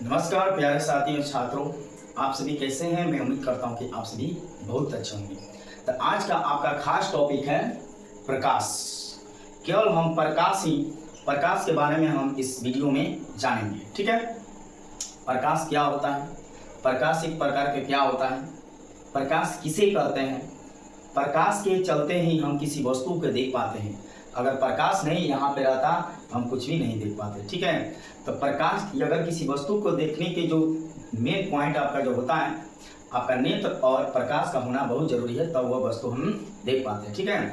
नमस्कार प्यारे साथियों छात्रों, आप सभी कैसे हैं। मैं उम्मीद करता हूं कि आप सभी बहुत अच्छे होंगे। तो आज का आपका खास टॉपिक है प्रकाश। केवल हम प्रकाश के बारे में हम इस वीडियो में जानेंगे। ठीक है, प्रकाश क्या होता है, प्रकाश एक प्रकार का क्या होता है, प्रकाश किसे कहते हैं, प्रकाश के चलते ही हम किसी वस्तु को देख पाते हैं। अगर प्रकाश नहीं यहाँ पे रहता हम कुछ भी नहीं देख पाते। ठीक है, तो प्रकाश अगर किसी वस्तु को देखने के जो मेन पॉइंट आपका जो होता है, आपका नेत्र और प्रकाश का होना बहुत जरूरी है, तब वह वस्तु हम देख पाते हैं। ठीक है,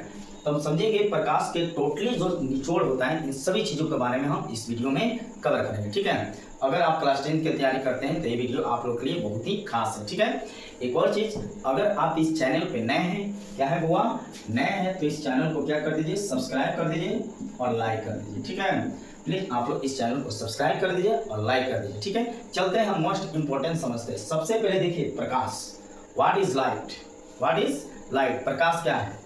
तो हम समझेंगे प्रकाश के टोटली जो निचोड़ होता है, इन सभी चीज़ों के बारे में हम इस वीडियो में कवर करेंगे। ठीक है, अगर आप क्लास 10 की तैयारी करते हैं तो ये वीडियो आप लोग के लिए बहुत ही खास है। ठीक है, एक और चीज़, अगर आप इस चैनल पे नए हैं, क्या है हुआ नए हैं, तो इस चैनल को क्या कर दीजिए, सब्सक्राइब कर दीजिए और लाइक कर दीजिए। ठीक है, प्लीज आप लोग इस चैनल को सब्सक्राइब कर दीजिए और लाइक कर दीजिए। ठीक है, चलते हैं हम मोस्ट इंपॉर्टेंट समझते हैं। सबसे पहले देखिए प्रकाश, what is light, what is light, प्रकाश क्या है।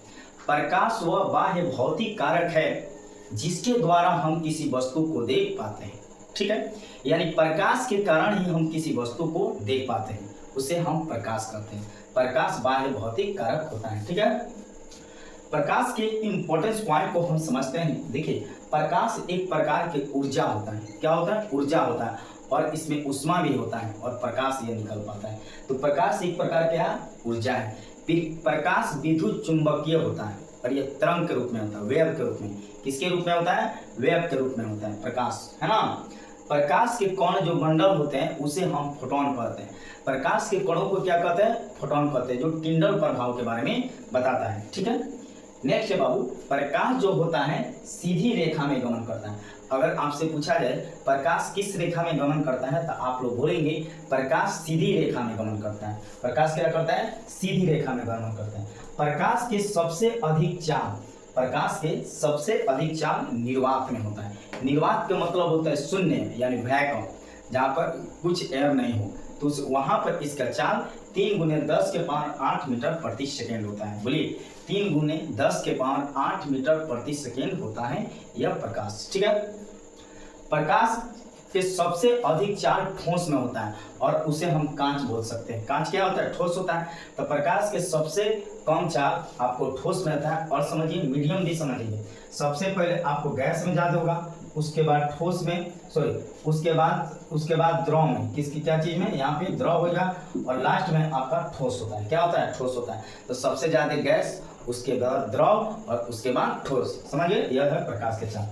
प्रकाश वह बाह्य भौतिक कारक है जिसके द्वारा हम किसी वस्तु को देख पाते हैं। ठीक है, यानी प्रकाश के कारण ही हम किसी वस्तु को देख पाते हैं, उसे हम प्रकाश कहते हैं। प्रकाश बाह्य भौतिक कारक होता है। ठीक है, प्रकाश के इंपॉर्टेंस पॉइंट को हम समझते हैं। देखिए, प्रकाश एक प्रकार की ऊर्जा होता है। क्या होता है, ऊर्जा होता है, और इसमें उष्मा भी होता है और प्रकाश ये निकल पाता है। तो प्रकाश एक प्रकार क्या ऊर्जा है। फिर प्रकाश विद्युत चुंबकीय होता है और ये तरंग के रूप में होता है, वेव के रूप में। किसके रूप में होता है, वेव के रूप में होता है प्रकाश, है ना। प्रकाश के कण जो बंडल होते हैं उसे हम फोटोन कहते हैं। प्रकाश के कणों को क्या कहते हैं, फोटोन कहते हैं, जो टिंडल प्रभाव के बारे में बताता है। ठीक है, नेक्स्ट है बाबू, प्रकाश जो होता है सीधी रेखा में गमन करता है। अगर आपसे पूछा जाए प्रकाश किस रेखा में गमन करता है, तो आप लोग बोलेंगे प्रकाश सीधी रेखा में गमन करता है। प्रकाश क्या करता है, सीधी रेखा में गमन करता है। प्रकाश के सबसे अधिक चाल, प्रकाश के सबसे अधिक चाल निर्वात में होता है। निर्वात का मतलब होता है शून्य, यानी वैक्यूम, जहाँ पर कुछ एयर नहीं हो, तो वहां पर इसका चाल 3 × 10⁸ मीटर प्रति सेकेंड होता है। बोलिए, 3 × 10⁸ मीटर प्रति सेकेंड होता है यह प्रकाश। ठीक है, प्रकाश के सबसे अधिक चाल ठोस में होता है और उसे हम कांच बोल सकते हैं। कांच क्या होता है, ठोस होता है। तो प्रकाश के सबसे कम चाल आपको ठोस में होता है। और समझिए, मीडियम भी समझिए, सबसे पहले आपको गैस में ज्यादा होगा, उसके बाद ठोस में, उसके बाद द्रव में, किसकी क्या चीज में, यहाँ पे द्रव होगा, और लास्ट में आपका ठोस होता है। क्या होता है, ठोस होता है। तो सबसे ज्यादा गैस, उसके बाद द्रव और उसके बाद ठोस। समझिए, यह है प्रकाश के चाल।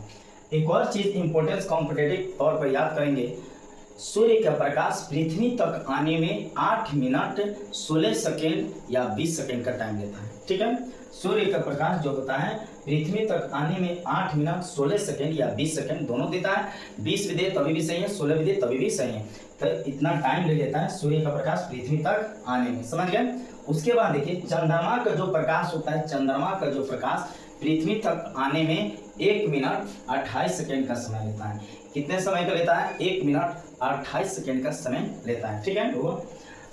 एक और चीज इंपॉर्टेंस कॉम्पिटेटिव तौर पर याद करेंगे, सूर्य का प्रकाश पृथ्वी तक आने में 8 मिनट 16 सेकेंड या 20 सेकेंड का टाइम लेता है। ठीक है, सूर्य का प्रकाश जो होता है पृथ्वी तक आने में 8 मिनट 16 सेकेंड या 20 सेकेंड दोनों देता है। 20 भी दे तभी भी सही है, 16 भी दे तभी भी सही है। तो इतना टाइम ले लेता है सूर्य का प्रकाश पृथ्वी तक आने में। समझ गए। उसके बाद देखिए, चंद्रमा का जो प्रकाश होता है, चंद्रमा का जो प्रकाश पृथ्वी तक आने में 1 मिनट 28 सेकेंड का समय लेता है। कितने समय का लेता है, 1 मिनट 28 सेकेंड का समय लेता है। ठीक है, वो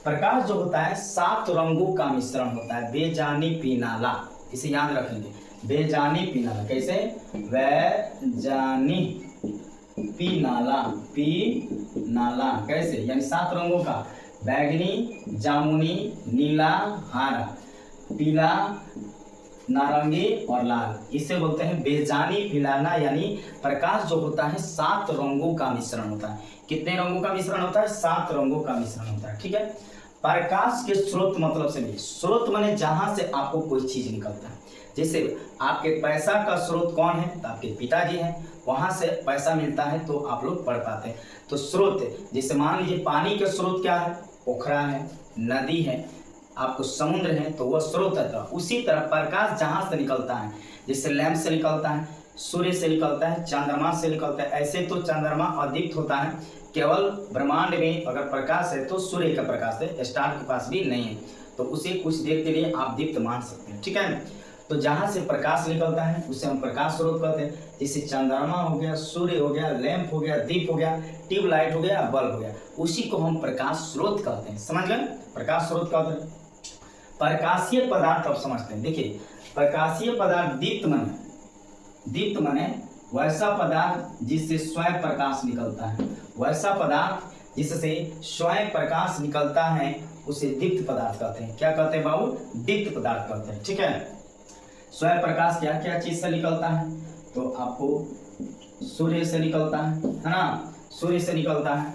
प्रकाश जो होता है 7 रंगों का मिश्रण होता है। बेजानी पीनाला, इसे याद रखेंगे, बेजानी पीनाला। कैसे, बेजानी पीनाला, पीनाला कैसे, यानी 7 रंगों का, बैगनी, जामुनी, नीला, हरा, पीला, नारंगी और लाल, इसे बोलते हैं बेजानी पीलाना। यानी प्रकाश जो होता है 7 रंगों का मिश्रण होता है। कितने रंगों का मिश्रण होता है, 7 रंगों का मिश्रण होता है। ठीक है, प्रकाश के स्रोत मतलब से, स्रोत माने जहां से आपको कोई चीज निकलता है। जैसे आपके पैसा का स्रोत कौन है, तो आपके पिताजी हैं, वहां से पैसा मिलता है तो आप लोग पढ़ पाते हैं। तो स्रोत, जैसे मान लीजिए पानी का स्रोत क्या है, पोखरा है, नदी है, आपको समुद्र है, तो वह स्रोत है। तो उसी तरह प्रकाश जहां से निकलता है, जैसे लैंप से निकलता है, सूर्य से निकलता है, चंद्रमा से निकलता है। ऐसे तो चंद्रमा अदीप्त होता है, केवल ब्रह्मांड में अगर प्रकाश है तो सूर्य का प्रकाश है, स्टार के पास भी नहीं है, तो उसे कुछ देर के लिए आप दीप्त मान सकते हैं। ठीक है, तो जहां से प्रकाश निकलता है उसे हम प्रकाश स्रोत कहते हैं। जैसे चंद्रमा हो गया, सूर्य हो गया, लैंप हो गया, दीप हो गया, ट्यूबलाइट हो गया, बल्ब हो गया, उसी को हम प्रकाश स्रोत कहते हैं। समझ गए, प्रकाश स्रोत कहते हैं। प्रकाशीय पदार्थ अब समझते हैं। देखिए, प्रकाशीय पदार्थ दीप्त माने वैसा पदार्थ जिससे स्वयं प्रकाश निकलता है, वैसा पदार्थ जिससे स्वयं प्रकाश निकलता है उसे दीप्त पदार्थ कहते हैं। क्या कहते हैं बाबू? दीप्त पदार्थ कहते हैं। ठीक है, स्वयं प्रकाश क्या क्या चीज से निकलता है? तो आपको सूर्य से निकलता है ना, सूर्य से निकलता है।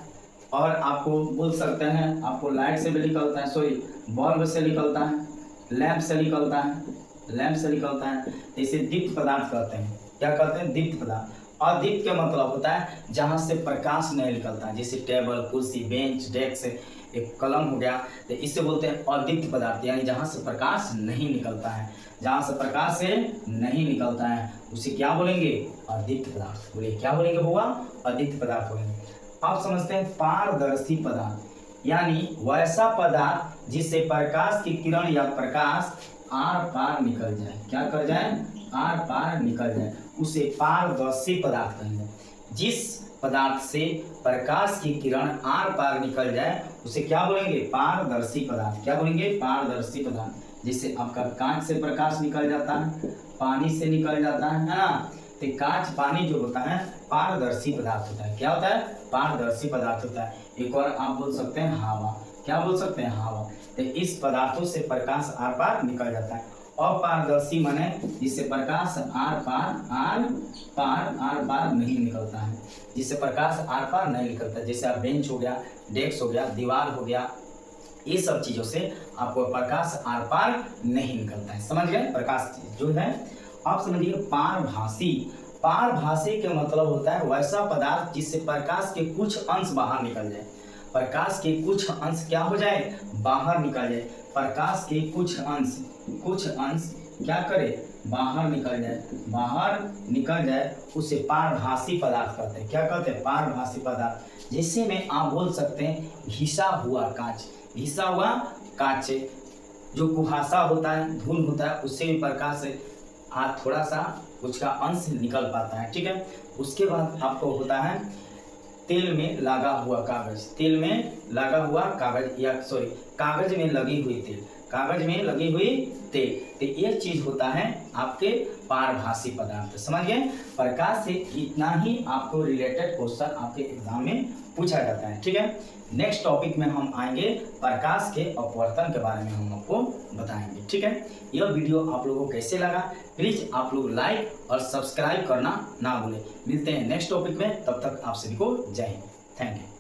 और आपको बोल सकते हैं आपको लाइट से भी निकलता है, सॉरी बल्ब से निकलता है, लैंप से निकलता है, लैंप से निकलता है। इसे दीप्त पदार्थ कहते हैं। क्या कहते हैं? दीप्त पदार्थ। अदीप्त का मतलब होता है जहाँ से प्रकाश नहीं निकलता, जैसे टेबल, कुर्सी, बेंच, डेस्क, एक कलम हो गया, तो इससे बोलते हैं अदीप्त पदार्थ, यानी जहाँ से प्रकाश नहीं निकलता है, जहाँ से प्रकाश से नहीं निकलता है उसे क्या बोलेंगे? अदीप्त पदार्थ। बोलिए क्या बोलेंगे हुआ? अदीप्त पदार्थ बोलेंगे। आप समझते हैं पारदर्शी पदार्थ, यानी वैसा पदार्थ जिससे प्रकाश की किरण या प्रकाश आर पार निकल जाए। क्या कर जाए? आर पार निकल जाए, उसे पारदर्शी पदार्थ कहेंगे। जिस पदार्थ से प्रकाश की किरण आर पार निकल जाए उसे क्या बोलेंगे? पारदर्शी पदार्थ। क्या बोलेंगे? पारदर्शी पदार्थ। जिससे आपका कांच से प्रकाश निकल जाता है, पानी से निकल जाता है ना, तो कांच पानी जो होता है पारदर्शी पदार्थ होता है। क्या होता है? पारदर्शी पदार्थ होता है। एक और आप बोल सकते हैं हवा। क्या बोल सकते हैं? हवा। तो इस पदार्थों से प्रकाश आर पार निकल जाता है। अपारदर्शी माने जिससे प्रकाश आर पार नहीं निकलता है, जिससे प्रकाश आर पार नहीं निकलता, जैसे आप बेंच हो गया, डेस्क हो गया, दीवार हो गया, ये सब चीजों से आपको प्रकाश आर पार नहीं निकलता है। समझ गए? प्रकाश जो है आप समझिए पारभासी। पारभासी का मतलब होता है वैसा पदार्थ जिससे प्रकाश के कुछ अंश बाहर निकल जाए। प्रकाश के कुछ अंश क्या हो जाए? बाहर निकल जाए। प्रकाश के कुछ अंश क्या करे? बाहर निकल जाए, बाहर निकल जाए, उसे पारभासी पदार्थ कहते हैं। क्या कहते हैं? पारभासी पदार्थ। जैसे में आप बोल सकते हैं घिसा हुआ कांच। घिसा हुआ कांच जो कुहासा होता है, धूल होता है, उससे भी प्रकाश थोड़ा सा उसका अंश निकल पाता है। ठीक है, उसके बाद आपको होता है तेल में लगा हुआ कागज। तेल में लगा हुआ कागज या सॉरी कागज में लगी हुई तेल, कागज में लगी हुई तेल, तो ये चीज होता है आपके पारभासी पदार्थ। समझ गए? प्रकाश से इतना ही आपको रिलेटेड क्वेश्चन आपके एग्जाम में पूछा जाता है। ठीक है, नेक्स्ट टॉपिक में हम आएंगे प्रकाश के अपवर्तन के बारे में हम आपको बताएंगे। ठीक है, यह वीडियो आप लोगों को कैसे लगा प्लीज आप लोग लाइक और सब्सक्राइब करना ना भूलें। मिलते हैं नेक्स्ट टॉपिक में, तब तक आप सभी को जय हिंद। Thank you.